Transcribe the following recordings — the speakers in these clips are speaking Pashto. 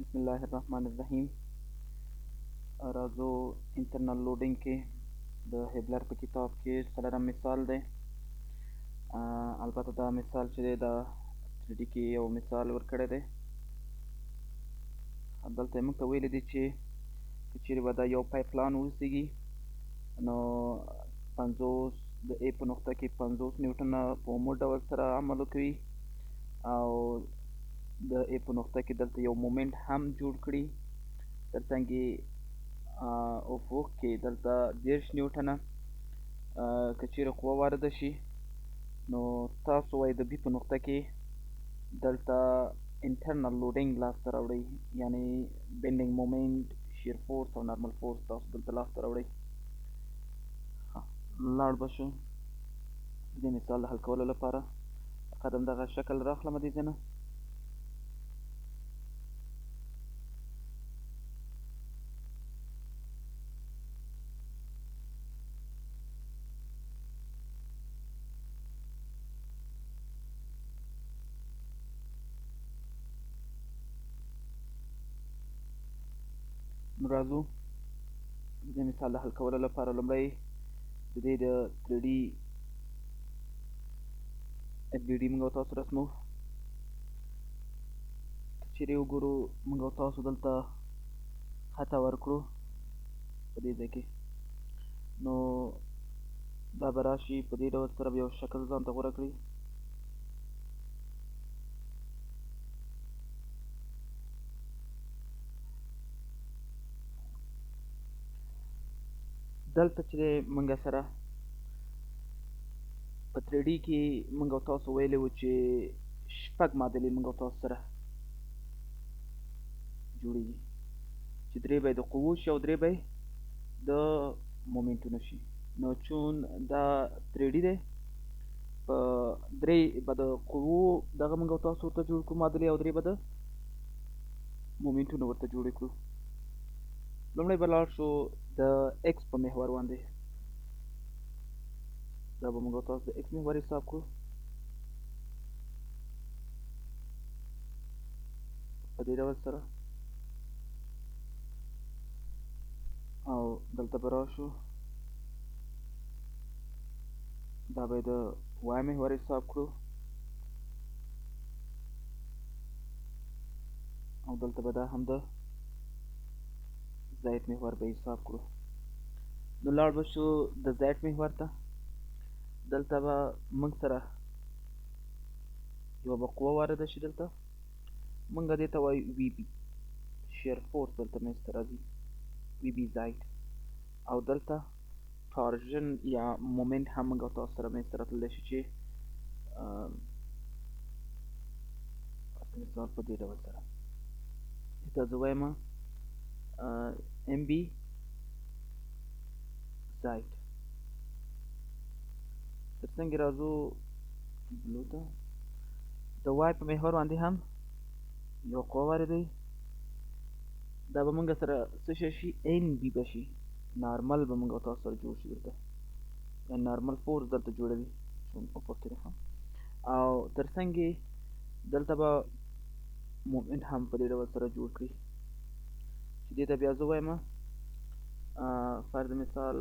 بسم الله الرحمن الرحیم. راځو انټرنل لوډینګ کې د هبلر په کتاب کې څلورم مثال دی. البته دا مثال چې دی دا 3D کې یو مثال ورکړی دی. دلته یې موږ ته ویلی دی چې که چیرې به دا یو پایپلاین واوسېږي نو 50 د A په نقطه کې 50 نیوټنه په عمود ډول سره عمل وکوي او د A په نقطه کې دلته یو مومنټ هم جوړ کړي. ترڅنګ یې افق کې دلته 30 نیوټنه که چیرې قوه وارده شي نو تاسو وایي د B په نقطه کې دلته انټرنل لوډینګ لاسته راوړئ، یعنې بینډینګ مومنټ، شیر فورس او نارمل فورس تاسو دلته لاسته راوړئ. لاړ به شو د دې مثال د حل کولو لپاره. قدم دغه شکل راخلم دې ځای نه. نو راځو د دې مثال د حل کولو لپاره لومړی د دې د 3D LBD موږ او تاسو رسمو. که چیرې وګورو موږ او تاسو دلته خطا ورکړو په دې ځای کې نو دا به راشي په دې ډول سره به یو شکل ځان ته غوره کړي. دلته چې موږ سره په 3D کې موږ او تاسو ویلی وو چې شپږ معادلې موږ او تاسو سره جوړېږي چې درې به یې د قوو شي او درې به یې د مومنټونو شي. نو چون دا 3D دی په درې به د قوو دغه موږ او تاسو ورته جوړ کړو معادلې او درې به د مومنټونو ورته جوړې کړو. لومړی به لاړ شو د ایکس په محور باندې. دا به موږ او تاسو د ایکس محور حساب کړو په دې ډول سره او دلته به راشو دا به یې د وای محور حساب کړو او دلته به دا هم د زید محور به حساب کړو. نو لاړ به شو د زید محور ته. دلته به موږ سره یوه به قوه وارده شي. دلته موږ دې ته وایو وي بي، شیر فورس دلته منځ ته راځي وي بي زید، او دلته ټارژن یا مومنټ هم موږ او تاسو سره منځ ته راتللی شي چې مثال په دې ډول سره دې ته زه وایم ام بي زید. تر څنګ راځو بلو ته. د وای په محور باندې هم یو قوه واردوي. دا به موږ سره څه شی شي؟ ان بي به شي. نارمل به موږ او تاسو سره جوړ شي دلته، یا نارمل فورس دلته جوړوي چون افق کې ده. او تر څنګ یې دلته به مومنټ هم په دې ډول سره جوړ کړي چې دې ته بیا زه وایم فرض مثال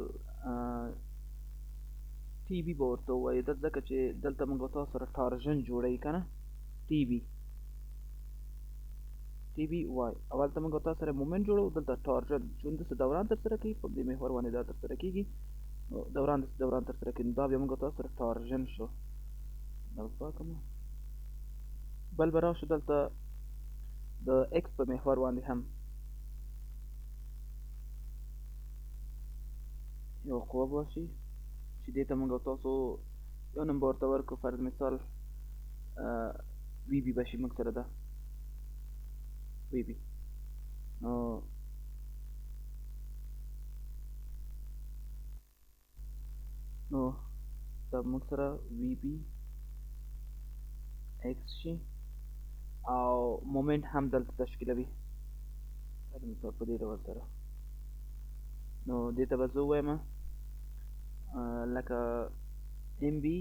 ټي بي به ورته ووایي. ځکه چې دلته موږ او تاسو سره ټارژن جوړوي که نه، ټي بي وای. اول ته موږ او تاسو سره مومنټ جوړوو، دلته ټارژن چون داسې دوران ترسره کوي په دې محور باندې دا ترسره کېږي نو دوران داسې دوران ترسره کوي. نو دا بیا موږ او تاسو سره ټارژن شو. بل به راشو دلته د ایکس په محور باندې هم یو قوه به شي چې دې ته موږ او تاسو یو نوم به ورته ورکړو. فرض مثال وي بي به شي موږ سره ده وي بي. نو دا موږ سره وي بي ایکس شي او مومنټ هم دلته تشکیلوي فرض مثال په دې ډول سره. نو دې ته به زه ووایم لکه ام بي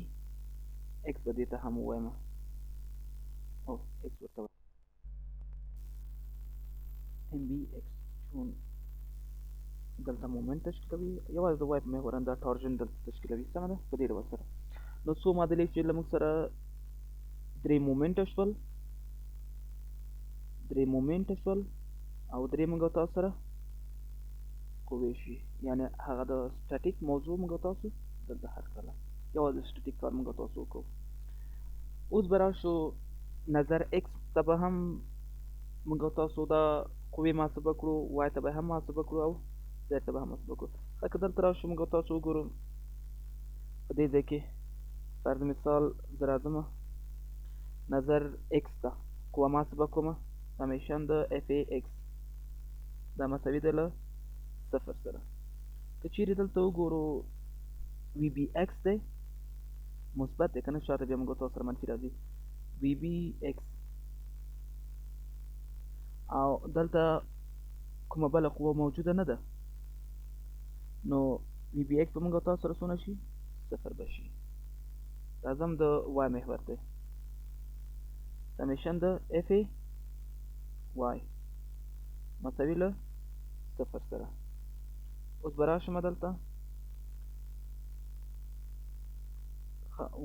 ایکس به دې ته هم ووایم او ایکس ورته ام بي اکس چون دلته مومنت تشکیلوي یوازې د وای په محور دا ټارجن دلته تشکیلوي سمه ده په دې ډول سره نو څو معادلې چې له موږ سره درې مومنټ شول او درې موږ تاسو سره قوې شي یعنی هغه د سټاتیک موضوع موږ تاسو دلته حل کړله یوازې سټاتیک کار موږ تاسو وکړو اوس به راشو نظر اکس ته به هم موږ تاسو دا قوې محاسبه کړو وای ته به هم محاسبه کړو او زد ته به هم محاسبه کړو که دلته راشو موږ تاسو وګورو په دې ځای کې فرض مثال زه راځم نظر اکس ته قوه محاسبه کومه سمیشن د اف ای اکس دا مساوي ده له صفر سره که چیرې دلته وګورو وی بی اکس دی مثبت دی که نه شاته بیا موږ تاسو سره منفي راځي وی بی اکس او دلته کومه بله قوه موجوده نه ده نو وی بی اکس به موږ تاسو سره څونه شي صفر به شي راځم د وای محور دی سمیشن د اف ای وای مساوي له صفر سره اوس به راشم دلته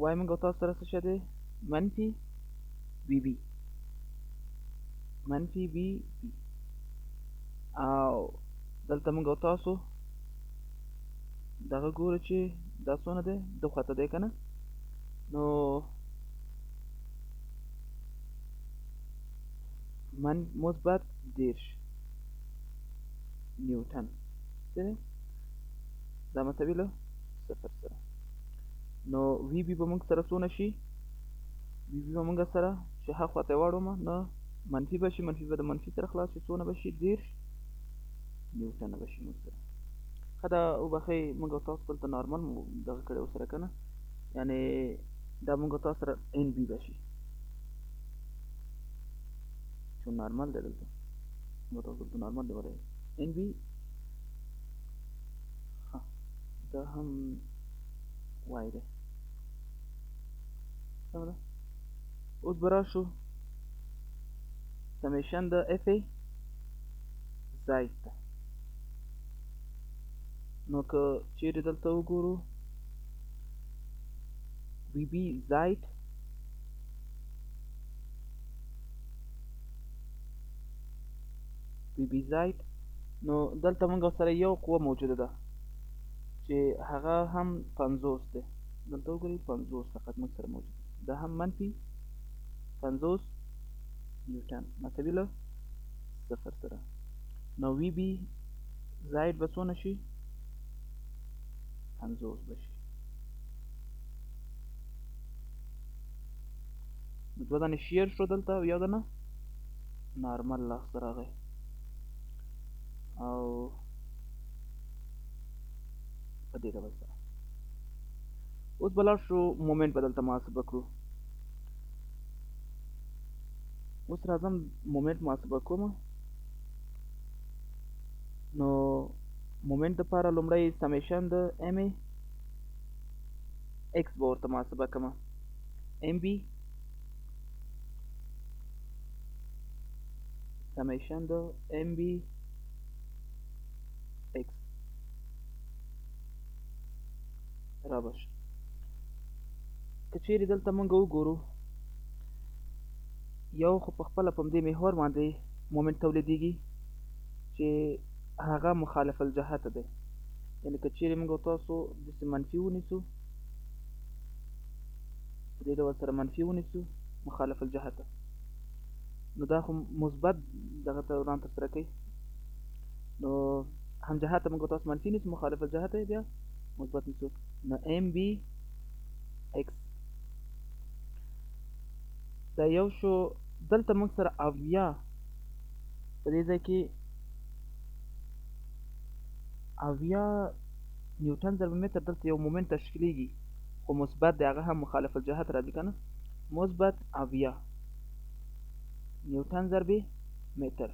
وای موږ تاسو سره څه شی دی منفي وی بي او دلته موږ تاسو دغه ګورو چې دا څونه دی د خواته دی که نه نو مثبت 10 نیوټن دا مساوي له صفر سره نو وی بي به موږ سره څونه شي وی بي به موږ سره چې ها خواته واړوم نه منفي به شي منفي به د منفي سره خلاص شي څونه به شي 10 نیوټن به شي موږ سره ښه دا وبښئ موږ تاسو دلته نارمل دغه کړی ورسره که نه یعنې دا موږ تاسو سره ان بي به شي چون نارمل دی دلته موږ تاسو دلته نارمل دی ولې ان بي دا هم وای دی سمه ده اوس به راشو سمیشن د اف ای زاید ته نو که چیرې دلته وګورو وی بي زاید نو دلته موږ سره یو قوه موجوده ده چې هغه هم 50 دی دلته وګورئ 50 فقط موږ سره موجود ده هم منفي 50 نیوټن مساوي له صفر سره نو وی بي زاید به څونه شي 50 به شي نو دوه دانې شیر شو دلته او یو دانه نارمل لاسته راغی او په دې ډول سره اوس به لاړ شو مومنټ به دلته محاسبه کړو اوس راځم مومنټ محاسبه کوم نو مومنټ دپاره لومړی سمیشن د ام ای اکس به ورته محاسبه کوم ام بي سمیشن د ام بي اکس رابش که چیرې دلته موږ وګورو یو خو په خپله په همدې محور باندې مومنټ تولیدېږي چې هغه مخالف الجهته دی یعنې که چیرې موږ تاسو داسې منفي ونیسو په دې ډول سره منفي ونیسو مخالف الجهته نو دا خو مثبت دغه دوران ترسره کوي نو هم جهته موږ تاسو منفي نیسو مخالف الجهته یې بیا مثبت نیسو نو ام بي اکس دا یو شو دلته موږ سره اویا په دې ځای کې اویا نیوټن ضرب متر دلته یو مومنټ تشکیلیږي خو مثبت دی هغه هم مخالف الجهت راځي که نه مثبت اویا نیوټن ضرب متر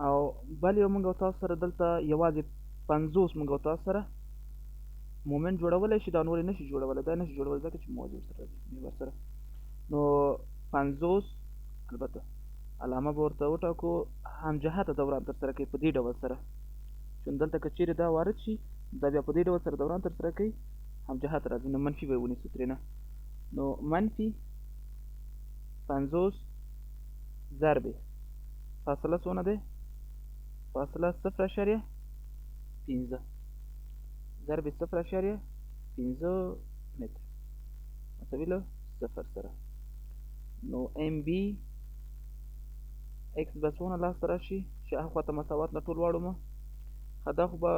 او بل یو موږ تاسو سره دلته یوازې 50 موږ تاسو سره مومنټ جوړولی شي دا نور نه شي جوړولی دا نه شي جوړولی ځکه چې مواد ورسره راځي محور سره نو 50 البته علامه به ورته وټاکو همجهته دوران ترسره کوي په دې ډول سره. چون دلته که چیرې دا وارد شي دا بیا په دې ډول سره دوران ترسره کوي همجهت راځي، نو منفي به ونیسو ترېنه. نو منفي 50 ضرب فاصله څونه دی؟ فاصله 0.15 ضرب 0.15 متر مساوي له 0 سره. نو ام بي اکس به څونه لاسته راشي چې هاخوا ته مساوات نه ټول واړو ښه دا خو به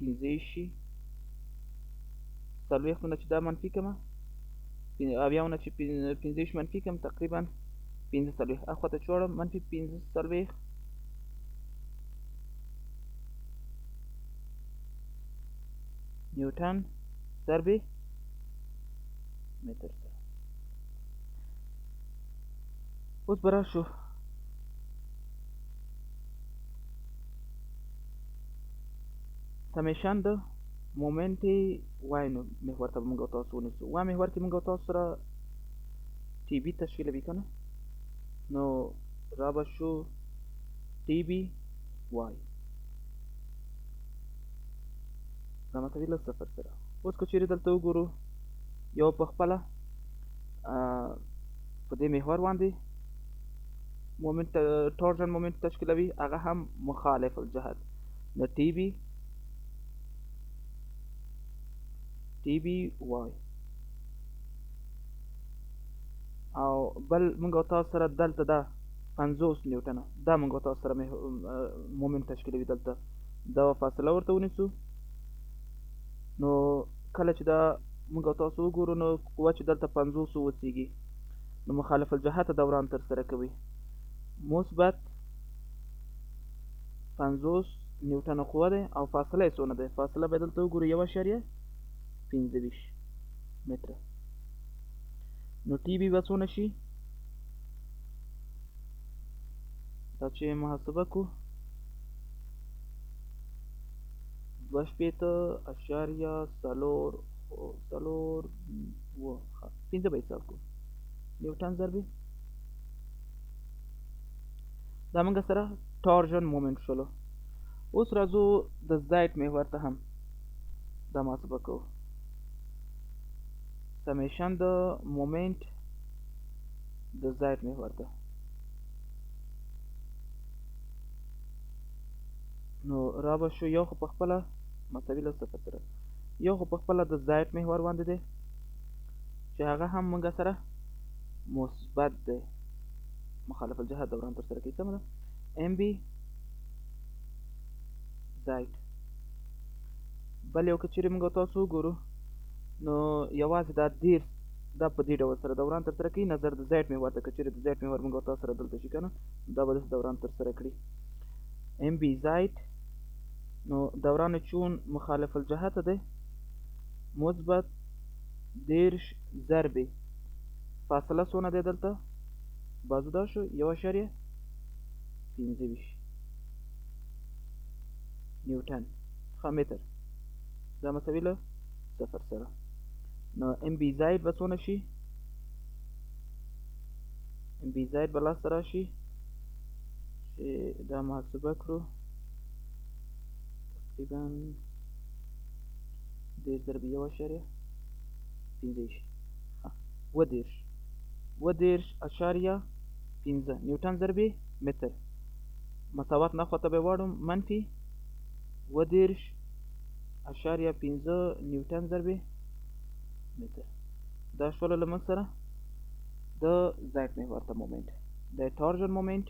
15 شي، 40 نه چې دا منفي کړمه 80 نه چې 15 منفي کړم تقریبا 45 هاخوا ته چې واړم منفي 45 نیوټن ضرب متر سره. اوس به راشو سمیشن د مومنت وای نو محور ته به موږ او تاسو ونیسو. وای محور کې موږ او تاسو سره ټي بي تشکیلوي که نه، نو را به شو ټي بي وای دا مساوي له 0 سره. اوس که چیرې دلته وګورو یو په خپله په دې محور باندې مومنت ټورژن مومنت تشکیلوي هغه هم مخالف الجهت د ټي بي وای. او بل موږ او تاسو سره دلته دا 50 نیوټنه دا موږ او تاسو سره مومنت تشکیلوي. دلته دا فاصله ورته ونیسو، نو کله چې دا موږ او تاسو وګورو نو قوه چې دلته 50 اوسېږي نو مخالف الجهته دوران ترسره کوي. مثبت 50 نیوټن قوه ده او فاصله یې څونه ده؟ فاصله به دلته وګورو 1.25 متره. نو ټي بي به څونه شي؟ دا چې محاسبه کو 2.4 به حساب کو نیوټن ضرب دا موږ سره ټورژن مومنت شولو. اوس راځو د زایت محور ته هم دا محاسبه کوو. سمیشن د مومنت د زایت محور ته، نو را به شو یو خو په خپله مساوي له 0 سره، یو خو په خپله د زایت محور باندې دی چې هغه هم موږ سره مثبت دی مخالف الجهت دوران ترسره کوي. سمه ده؟ ام بي زایت. بل یو که چیرې موږ تاسو وګورو نو یوازې دا 10 دا په دې ډول سره دوران ترسره کوي نظر د زایت محور ته. که چیرې د زایت محور موږ تاسو سره دلته شي که نه دا به داسې دوران ترسره کړي. ام بي زایت نو دوران چون مخالف الجهت ده مثبت 10 ضرب فاصله څونه ده دلته بازو دا شو 1.25 نیوټن متر دا مساوي له 0 سره. نو ام بي زائد به څونه شي؟ ام بي زائد به لاسته راشي چې دا محاسبه کړو تقریبا 10 ضرب 1.15 10.15 نیوټن ضرب متر مساوات نه خواته به واړم منفي 10.15 نیوټن ضرب متر. دا شول له موږ سره د زایت محور ته مومنت د ټورژن مومنت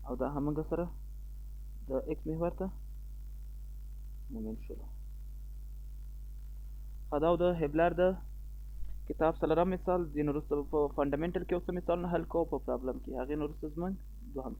او دا هم موږ سره د ایکس محور ته مومنت شول. دا د هبلر د کتاب څلورم مثال د نورسته په فندامنټل کې اوس مثال نه حل کوو په پرابلم کې هغه نورسته زمونږ دوهم